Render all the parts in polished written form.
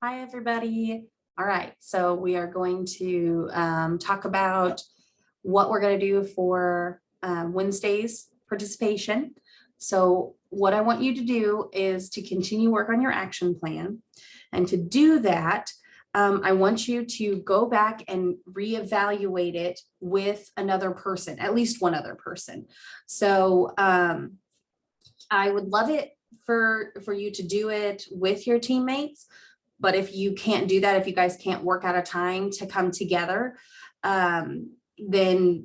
Hi, everybody. All right, so we are going to talk about what we're going to do for Wednesday's participation. So what I want you to do is to continue work on your action plan. And to do that, I want you to go back and reevaluate it with another person, at least one other person. So I would love it for you to do it with your teammates. But if you can't do that, if you guys can't work out a time to come together, then,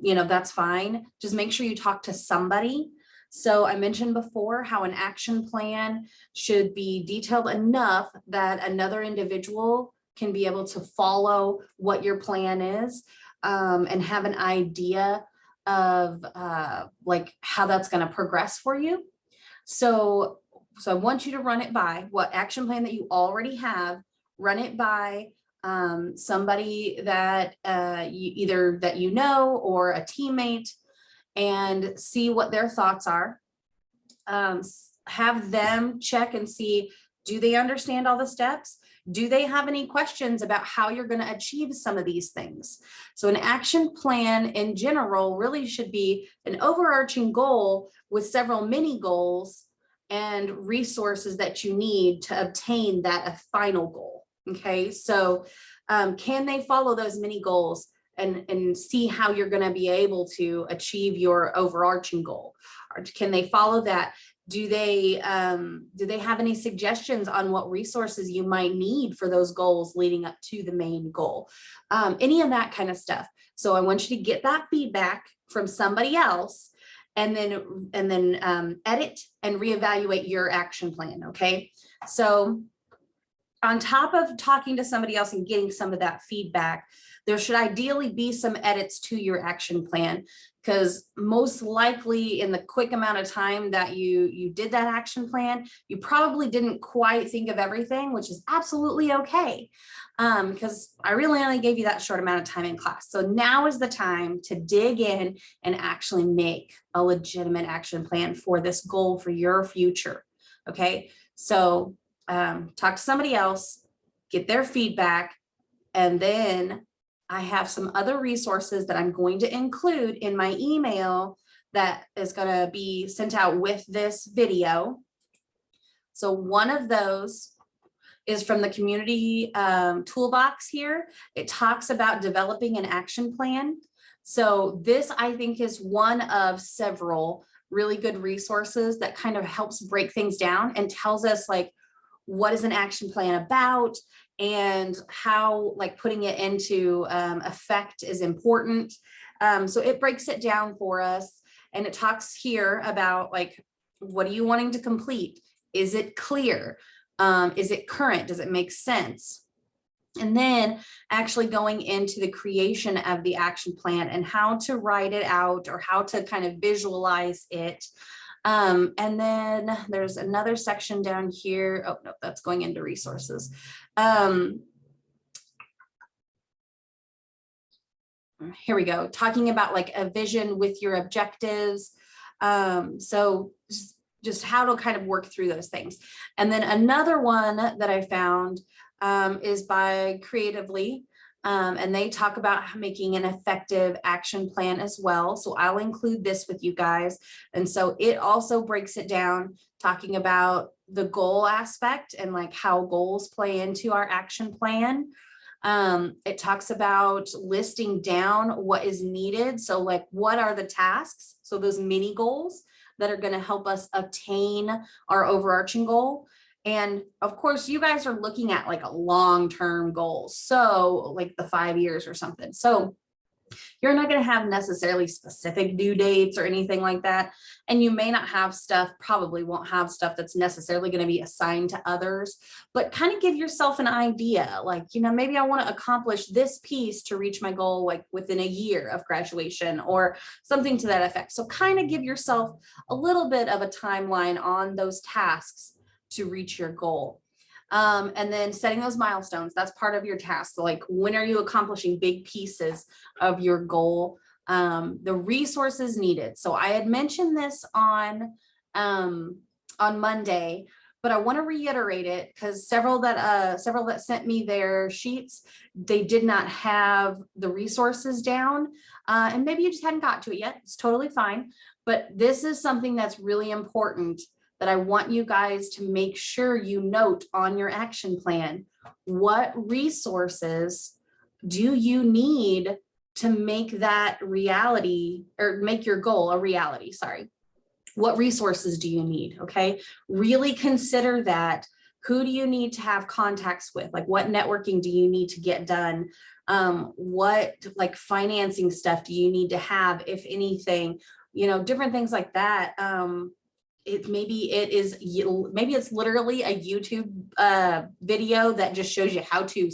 that's fine. Just make sure you talk to somebody. So I mentioned before how an action plan should be detailed enough that another individual can be able to follow what your plan is, and have an idea of like how that's going to progress for you. So I want you to run it by what action plan that you already have, run it by somebody that either that you know or a teammate, and see what their thoughts are. Have them check and see, do they understand all the steps? Do they have any questions about how you're going to achieve some of these things? So an action plan in general really should be an overarching goal with several mini goals and resources that you need to obtain that final goal. Okay, so can they follow those mini goals and see how you're going to be able to achieve your overarching goal? Or can they follow that? Do they have any suggestions on what resources you might need for those goals leading up to the main goal? Any of that kind of stuff. So I want you to get that feedback from somebody else, and then edit and reevaluate your action plan. Okay, so on top of talking to somebody else and getting some of that feedback, there should ideally be some edits to your action plan, because most likely in the quick amount of time that you did that action plan, you probably didn't quite think of everything, which is absolutely okay, because I really only gave you that short amount of time in class. So now is the time to dig in and actually make a legitimate action plan for this goal for your future. Okay, so talk to somebody else, get their feedback, and then I have some other resources that I'm going to include in my email that is going to be sent out with this video. So one of those is from the community toolbox here. It talks about developing an action plan. So this, I think, is one of several really good resources that kind of helps break things down and tells us like what is an action plan about, and how like putting it into effect is important. So it breaks it down for us, and it talks here about like, what are you wanting to complete? Is it clear? Is it current? Does it make sense? And then actually going into the creation of the action plan and how to write it out or how to kind of visualize it. And then there's another section down here. Oh, no, that's going into resources. Here we go, talking about like a vision with your objectives. So just how to kind of work through those things. And then another one that I found is by Creatively. And they talk about making an effective action plan as well. So I'll include this with you guys. And so it also breaks it down, talking about the goal aspect and like how goals play into our action plan. It talks about listing down what is needed. So like, what are the tasks? So those mini goals that are going to help us obtain our overarching goal. And of course, you guys are looking at like a long-term goal. So like the 5 years or something. So you're not going to have necessarily specific due dates or anything like that. And you may not have stuff, probably won't have stuff that's necessarily going to be assigned to others, but kind of give yourself an idea. Like, maybe I want to accomplish this piece to reach my goal, like within a year of graduation or something to that effect. So kind of give yourself a little bit of a timeline on those tasks to reach your goal. And then setting those milestones, that's part of your task. So like, when are you accomplishing big pieces of your goal? The resources needed. So I had mentioned this on Monday, but I want to reiterate it because several that sent me their sheets, they did not have the resources down. And maybe you just hadn't got to it yet. It's totally fine. But this is something that's really important that I want you guys to make sure you note on your action plan. What resources do you need to make that reality, or make your goal a reality? Sorry. What resources do you need? Okay. Really consider that. Who do you need to have contacts with? Like, what networking do you need to get done? What like financing stuff do you need to have, if anything, you know, different things like that. Maybe it's literally a YouTube video that just shows you how to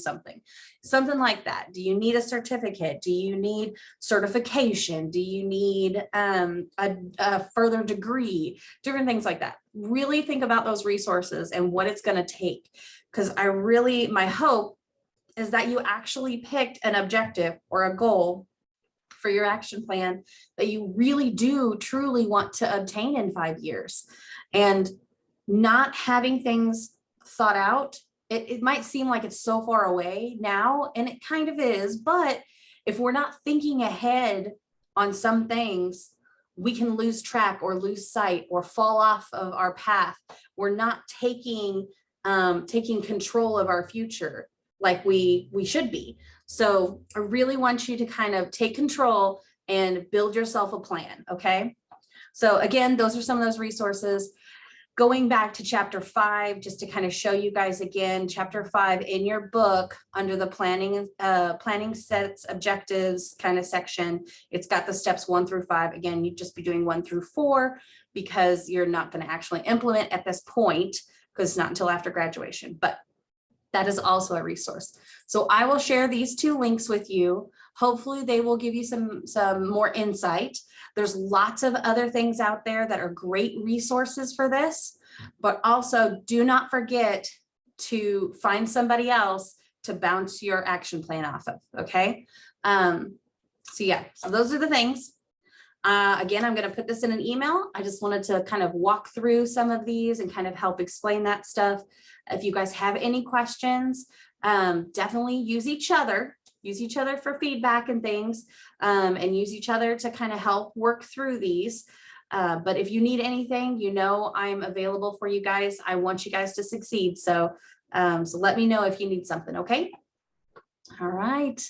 something like that. Do you need a certificate? Do you need certification? Do you need a further degree? Different things like that. Really think about those resources and what it's going to take, because my hope is that you actually picked an objective or a goal for your action plan that you really do truly want to obtain in 5 years. And not having things thought out, it might seem like it's so far away now, and it kind of is, but if we're not thinking ahead on some things, we can lose track or lose sight or fall off of our path. We're not taking control of our future like we should be. So I really want you to kind of take control and build yourself a plan. Okay. So again, those are some of those resources. Going back to chapter 5, just to kind of show you guys again, chapter 5 in your book under the planning sets objectives kind of section, it's got the steps 1 through 5. Again, you'd just be doing 1 through 4 because you're not going to actually implement at this point, because it's not until after graduation, but that is also a resource. So I will share these 2 links with you. Hopefully they will give you some more insight. There's lots of other things out there that are great resources for this, but also do not forget to find somebody else to bounce your action plan off of. Okay. So yeah, so those are the things. Again, I'm going to put this in an email. I just wanted to kind of walk through some of these and kind of help explain that stuff. If you guys have any questions, definitely use each other for feedback and things, and use each other to kind of help work through these. But if you need anything, you know, I'm available for you guys. I want you guys to succeed. So let me know if you need something. Okay. All right.